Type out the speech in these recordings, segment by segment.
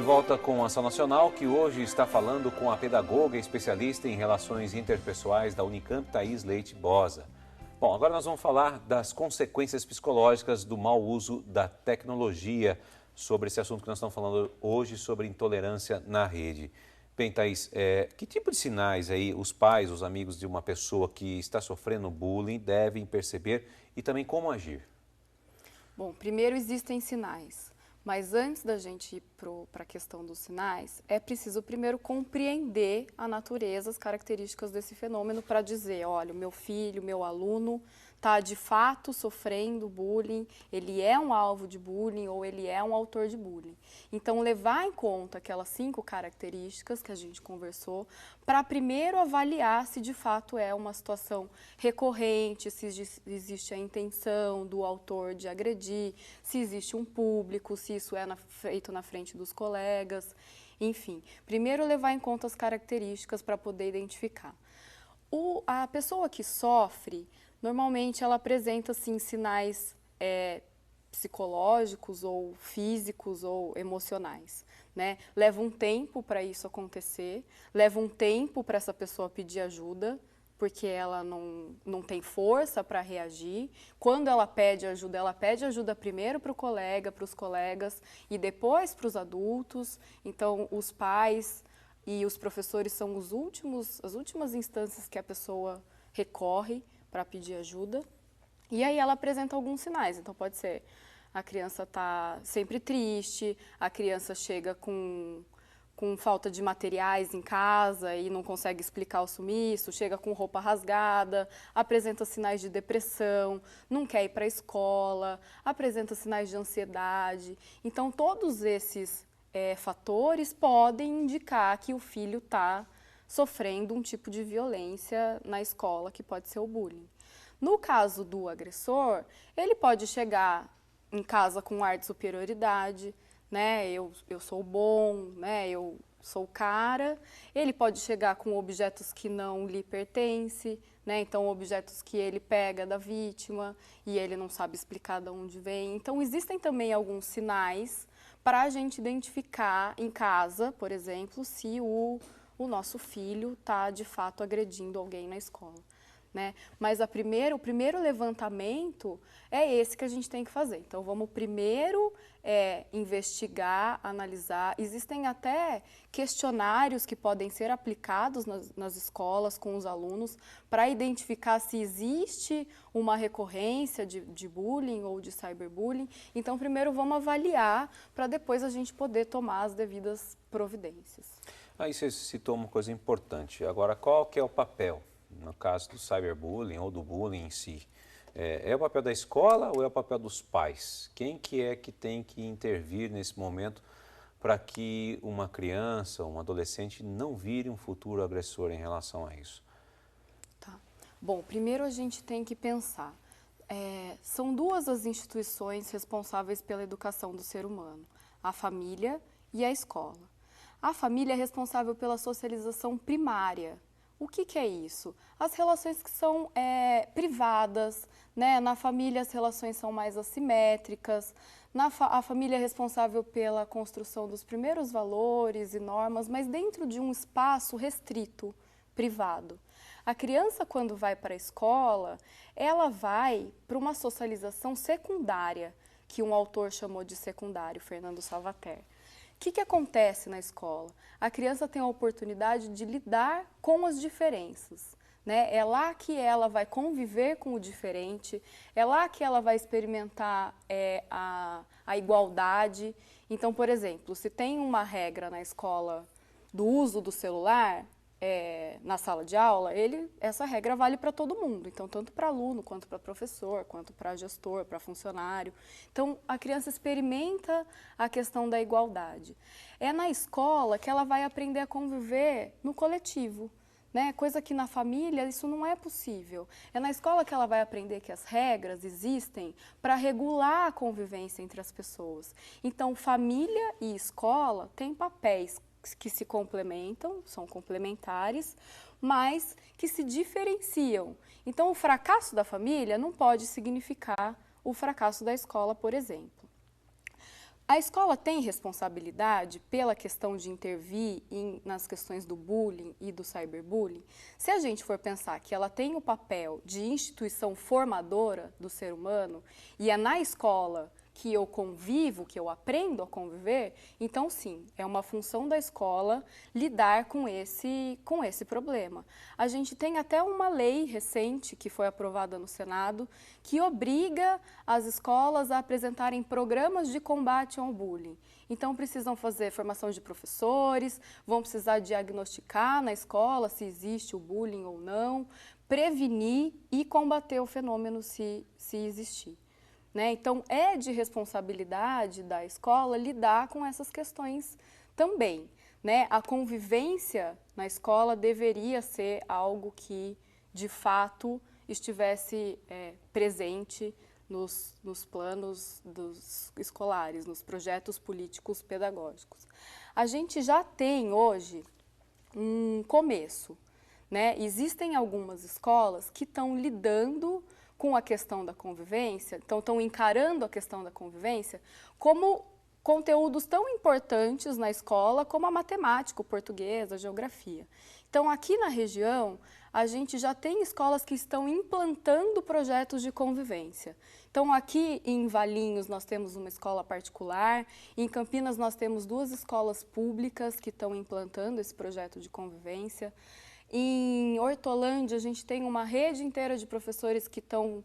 volta com Ação Nacional, que hoje está falando com a pedagoga e especialista em relações interpessoais da Unicamp, Thaís Leite Boza. Bom, agora nós vamos falar das consequências psicológicas do mau uso da tecnologia, sobre esse assunto que nós estamos falando hoje, sobre intolerância na rede. Bem, Thaís, que tipo de sinais aí os pais, os amigos de uma pessoa que está sofrendo bullying devem perceber e também como agir? Bom, primeiro existem sinais. Mas antes da gente ir para a questão dos sinais, é preciso primeiro compreender a natureza, as características desse fenômeno para dizer, olha, o meu filho, o meu aluno está de fato sofrendo bullying, ele é um alvo de bullying ou ele é um autor de bullying. Então, levar em conta aquelas 5 características que a gente conversou, para primeiro avaliar se de fato é uma situação recorrente, se existe a intenção do autor de agredir, se existe um público, se isso é feito na frente dos colegas, enfim. Primeiro levar em conta as características para poder identificar. A pessoa que sofre, normalmente ela apresenta assim, sinais psicológicos ou físicos ou emocionais, né? Leva um tempo para isso acontecer, leva um tempo para essa pessoa pedir ajuda, porque ela não tem força para reagir. Quando ela pede ajuda primeiro para o colega, para os colegas e depois para os adultos. Então, os pais e os professores são as últimas instâncias que a pessoa recorre para pedir ajuda. E aí ela apresenta alguns sinais. Então, pode ser a criança está sempre triste, a criança chega com falta de materiais em casa e não consegue explicar o sumiço, chega com roupa rasgada, apresenta sinais de depressão, não quer ir para a escola, apresenta sinais de ansiedade. Então, todos esses fatores podem indicar que o filho está sofrendo um tipo de violência na escola, que pode ser o bullying. No caso do agressor, ele pode chegar em casa com um ar de superioridade, né? Eu sou bom, né? Eu sou o cara. Ele pode chegar com objetos que não lhe pertencem, né? Então, objetos que ele pega da vítima e ele não sabe explicar de onde vem. Então, existem também alguns sinais para a gente identificar em casa, por exemplo, se o nosso filho está, de fato, agredindo alguém na escola. Né? Mas o primeiro levantamento é esse que a gente tem que fazer. Então, vamos primeiro investigar, analisar. Existem até questionários que podem ser aplicados nas escolas com os alunos para identificar se existe uma recorrência de bullying ou de cyberbullying. Então, primeiro vamos avaliar para depois a gente poder tomar as devidas providências. Aí você citou uma coisa importante. Agora, qual que é o papel? No caso do cyberbullying ou do bullying em si, é o papel da escola ou é o papel dos pais? Quem que é que tem que intervir nesse momento para que uma criança, um adolescente não vire um futuro agressor em relação a isso? Tá. Bom, primeiro a gente tem que pensar, são 2 as instituições responsáveis pela educação do ser humano, a família e a escola. A família é responsável pela socialização primária. O que é isso? As relações que são privadas, né? Na família as relações são mais assimétricas, a família é responsável pela construção dos primeiros valores e normas, mas dentro de um espaço restrito, privado. A criança, quando vai para a escola, ela vai para uma socialização secundária, que um autor chamou de secundário, Fernando Savater. O que acontece na escola? A criança tem a oportunidade de lidar com as diferenças, né? É lá que ela vai conviver com o diferente, é lá que ela vai experimentar a igualdade. Então, por exemplo, se tem uma regra na escola do uso do celular, na sala de aula, essa regra vale para todo mundo. Então, tanto para aluno, quanto para professor, quanto para gestor, para funcionário. Então, a criança experimenta a questão da igualdade. É na escola que ela vai aprender a conviver no coletivo, né? Coisa que na família isso não é possível. É na escola que ela vai aprender que as regras existem para regular a convivência entre as pessoas. Então, família e escola têm papéis que se complementam, são complementares, mas que se diferenciam. Então, o fracasso da família não pode significar o fracasso da escola, por exemplo. A escola tem responsabilidade pela questão de intervir nas questões do bullying e do cyberbullying? Se a gente for pensar que ela tem o papel de instituição formadora do ser humano e é na escola que eu convivo, que eu aprendo a conviver, então sim, é uma função da escola lidar com esse problema. A gente tem até uma lei recente que foi aprovada no Senado que obriga as escolas a apresentarem programas de combate ao bullying. Então precisam fazer formação de professores, vão precisar diagnosticar na escola se existe o bullying ou não, prevenir e combater o fenômeno se existir. Né? Então, é de responsabilidade da escola lidar com essas questões também. Né? A convivência na escola deveria ser algo que, de fato, estivesse presente nos planos dos escolares, nos projetos políticos pedagógicos. A gente já tem hoje um começo. Né? Existem algumas escolas que estão lidando com a questão da convivência, então estão encarando a questão da convivência como conteúdos tão importantes na escola como a matemática, o português, a geografia. Então, aqui na região, a gente já tem escolas que estão implantando projetos de convivência. Então, aqui em Valinhos, nós temos uma escola particular, em Campinas, nós temos 2 escolas públicas que estão implantando esse projeto de convivência. Em Hortolândia, a gente tem uma rede inteira de professores que estão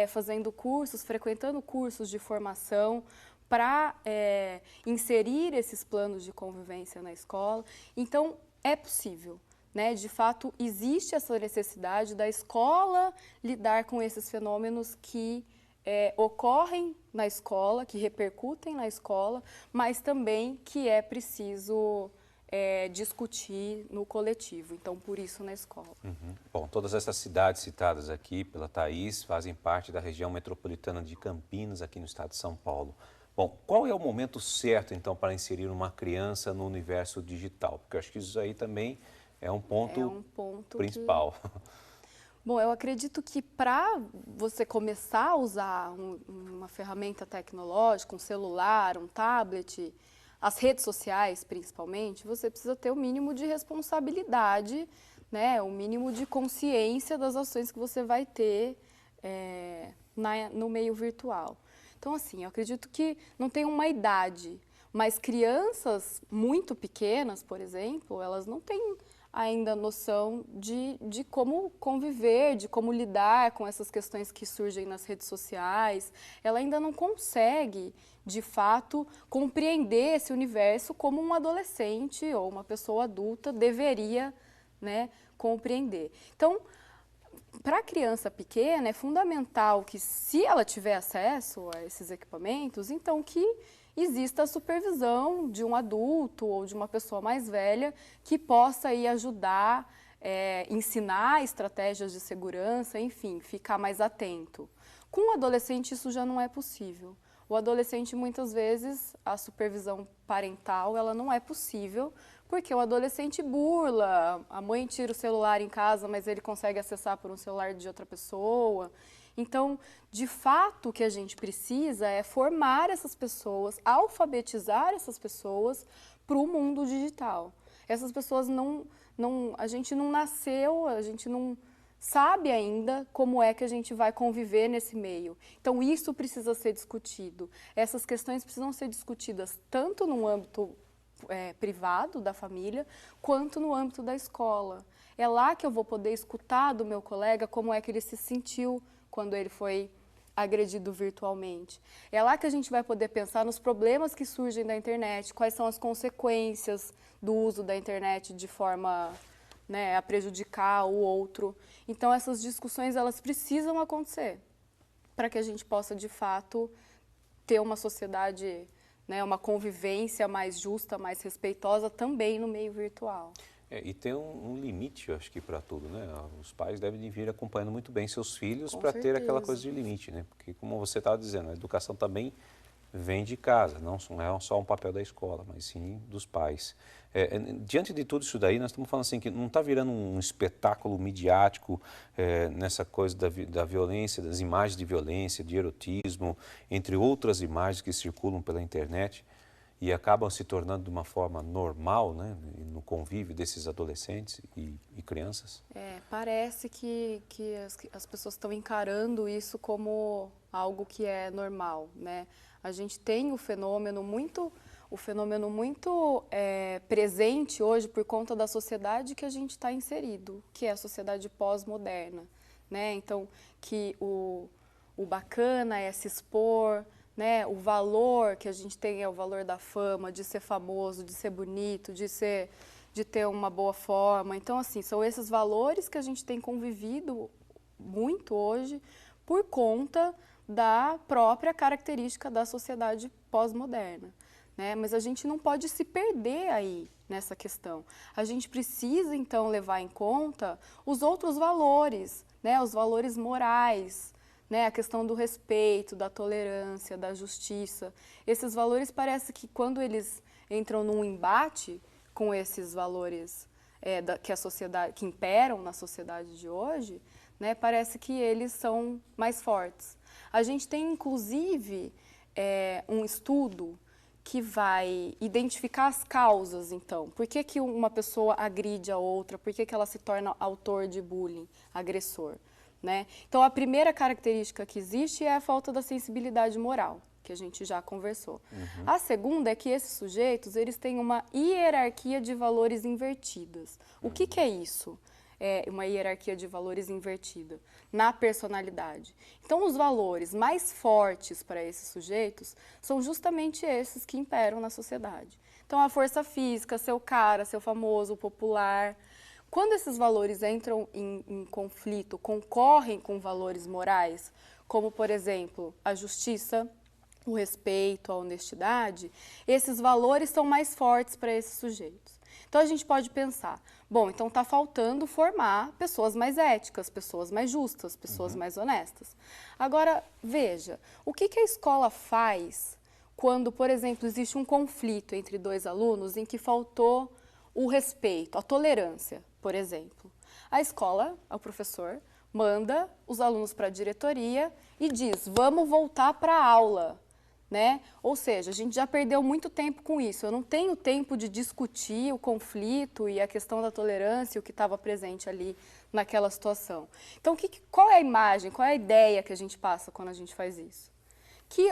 fazendo cursos, frequentando cursos de formação para inserir esses planos de convivência na escola. Então, é possível. Né? De fato, existe essa necessidade da escola lidar com esses fenômenos que ocorrem na escola, que repercutem na escola, mas também que é preciso discutir no coletivo, então por isso na escola. Uhum. Bom, todas essas cidades citadas aqui pela Thaís fazem parte da região metropolitana de Campinas, aqui no estado de São Paulo. Bom, qual é o momento certo então para inserir uma criança no universo digital? Porque eu acho que isso aí também é um ponto principal. Bom, eu acredito que para você começar a usar uma ferramenta tecnológica, um celular, um tablet, as redes sociais, principalmente, você precisa ter o mínimo de responsabilidade, né? O mínimo de consciência das ações que você vai ter no meio virtual. Então, assim, eu acredito que não tem uma idade, mas crianças muito pequenas, por exemplo, elas não têm ainda noção de como conviver, de como lidar com essas questões que surgem nas redes sociais. Ela ainda não consegue, de fato, compreender esse universo como um adolescente ou uma pessoa adulta deveria, né, compreender. Então, para a criança pequena, é fundamental que, se ela tiver acesso a esses equipamentos, então que exista a supervisão de um adulto ou de uma pessoa mais velha que possa aí ajudar, ensinar estratégias de segurança, enfim, ficar mais atento. Com o adolescente isso já não é possível. O adolescente, muitas vezes, a supervisão parental ela não é possível, porque o adolescente burla, a mãe tira o celular em casa, mas ele consegue acessar por um celular de outra pessoa. Então, de fato, o que a gente precisa é formar essas pessoas, alfabetizar essas pessoas para o mundo digital. Essas pessoas a gente não nasceu, a gente não sabe ainda como é que a gente vai conviver nesse meio. Então, isso precisa ser discutido. Essas questões precisam ser discutidas tanto no âmbito privado da família, quanto no âmbito da escola. É lá que eu vou poder escutar do meu colega como é que ele se sentiu quando ele foi agredido virtualmente. É lá que a gente vai poder pensar nos problemas que surgem da internet, quais são as consequências do uso da internet de forma, né, a prejudicar o outro. Então, essas discussões, elas precisam acontecer para que a gente possa, de fato, ter uma sociedade, né, uma convivência mais justa, mais respeitosa também no meio virtual. E tem um limite, eu acho que para tudo, né? Os pais devem vir acompanhando muito bem seus filhos para ter aquela coisa de limite, né? Porque, como você estava dizendo, a educação também vem de casa, não é só um papel da escola, mas sim dos pais. Diante de tudo isso daí, nós estamos falando assim que não está virando um espetáculo midiático nessa coisa da violência, das imagens de violência, de erotismo, entre outras imagens que circulam pela internet e acabam se tornando de uma forma normal, né, no convívio desses adolescentes e crianças? Parece que as pessoas estão encarando isso como algo que é normal, né? A gente tem o fenômeno muito presente hoje por conta da sociedade que a gente está inserido, que é a sociedade pós-moderna, né? Então, que o bacana é se expor, né? O valor que a gente tem é o valor da fama, de ser famoso, de ser bonito, de ter uma boa forma. Então, assim, são esses valores que a gente tem convivido muito hoje por conta da própria característica da sociedade pós-moderna, né? Mas a gente não pode se perder aí nessa questão. A gente precisa, então, levar em conta os outros valores, né? Os valores morais, né? A questão do respeito, da tolerância, da justiça. Esses valores parece que quando eles entram num embate com esses valores que imperam na sociedade de hoje, né, parece que eles são mais fortes. A gente tem, inclusive, um estudo que vai identificar as causas, então. Por que uma pessoa agride a outra? Por que ela se torna autor de bullying, agressor? Né? Então, a primeira característica que existe é a falta da sensibilidade moral, que a gente já conversou. Uhum. A segunda é que esses sujeitos, eles têm uma hierarquia de valores invertidas. O que é isso? É uma hierarquia de valores invertida na personalidade. Então, os valores mais fortes para esses sujeitos são justamente esses que imperam na sociedade. Então, a força física, ser o cara, ser o famoso, o popular. Quando esses valores entram em conflito, concorrem com valores morais, como, por exemplo, a justiça, o respeito, a honestidade, esses valores são mais fortes para esses sujeitos. Então, a gente pode pensar, bom, então está faltando formar pessoas mais éticas, pessoas mais justas, pessoas mais honestas. Agora, veja, o que a escola faz quando, por exemplo, existe um conflito entre dois alunos em que faltou o respeito, a tolerância, por exemplo? A escola, o professor, manda os alunos para a diretoria e diz, vamos voltar para a aula. Né? Ou seja, a gente já perdeu muito tempo com isso. Eu não tenho tempo de discutir o conflito e a questão da tolerância, o que estava presente ali naquela situação. Então, qual é a imagem, qual é a ideia que a gente passa quando a gente faz isso? Que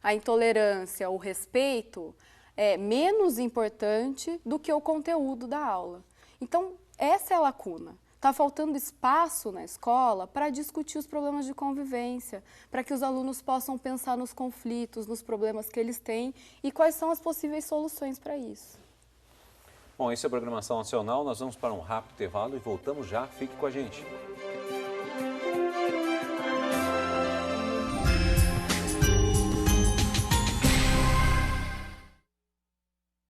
a intolerância, o respeito é menos importante do que o conteúdo da aula. Então, essa é a lacuna. Está faltando espaço na escola para discutir os problemas de convivência, para que os alunos possam pensar nos conflitos, nos problemas que eles têm e quais são as possíveis soluções para isso. Bom, esse é a Programação Nacional. Nós vamos para um rápido intervalo e voltamos já. Fique com a gente.